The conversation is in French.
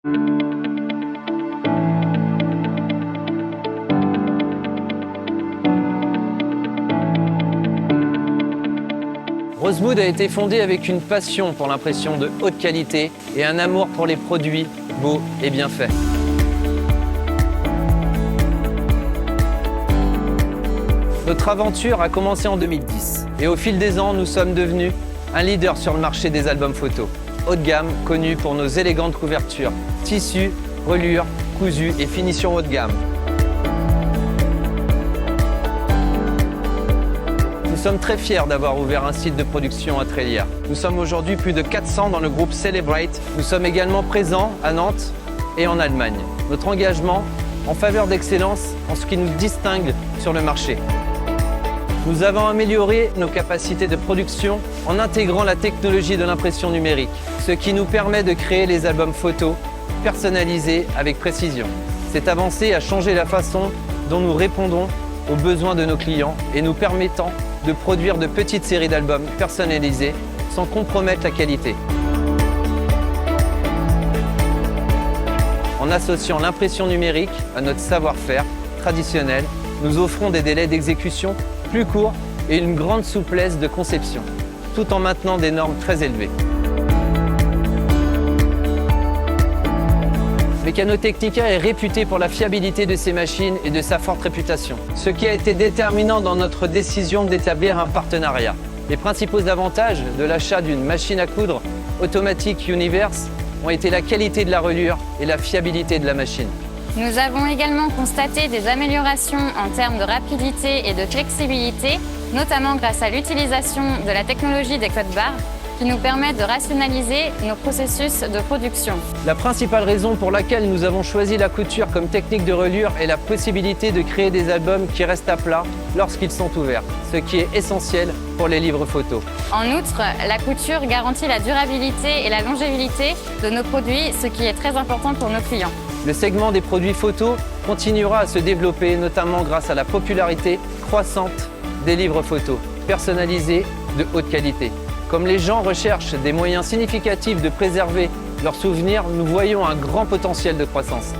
Rosemood a été fondée avec une passion pour l'impression de haute qualité et un amour pour les produits beaux et bien faits. Notre aventure a commencé en 2010 et au fil des ans, nous sommes devenus un leader sur le marché des albums photos. Haut de gamme, connu pour nos élégantes couvertures, tissus, reliures, cousus et finitions haut de gamme. Nous sommes très fiers d'avoir ouvert un site de production à Trélières. Nous sommes aujourd'hui plus de 400 dans le groupe Celebrate. Nous sommes également présents à Nantes et en Allemagne. Notre engagement en faveur d'excellence en ce qui nous distingue sur le marché. Nous avons amélioré nos capacités de production en intégrant la technologie de l'impression numérique, ce qui nous permet de créer les albums photos personnalisés avec précision. Cette avancée a changé la façon dont nous répondons aux besoins de nos clients et nous permettant de produire de petites séries d'albums personnalisés sans compromettre la qualité. En associant l'impression numérique à notre savoir-faire traditionnel, nous offrons des délais d'exécution plus courts et une grande souplesse de conception, tout en maintenant des normes très élevées. Mécanotechnica est réputé pour la fiabilité de ses machines et de sa forte réputation, ce qui a été déterminant dans notre décision d'établir un partenariat. Les principaux avantages de l'achat d'une machine à coudre automatique Universe ont été la qualité de la reliure et la fiabilité de la machine. Nous avons également constaté des améliorations en termes de rapidité et de flexibilité, notamment grâce à l'utilisation de la technologie des codes barres, qui nous permettent de rationaliser nos processus de production. La principale raison pour laquelle nous avons choisi la couture comme technique de reliure est la possibilité de créer des albums qui restent à plat lorsqu'ils sont ouverts, ce qui est essentiel pour les livres photos. En outre, la couture garantit la durabilité et la longévité de nos produits, ce qui est très important pour nos clients. Le segment des produits photos continuera à se développer, notamment grâce à la popularité croissante des livres photos, personnalisés de haute qualité. Comme les gens recherchent des moyens significatifs de préserver leurs souvenirs, nous voyons un grand potentiel de croissance.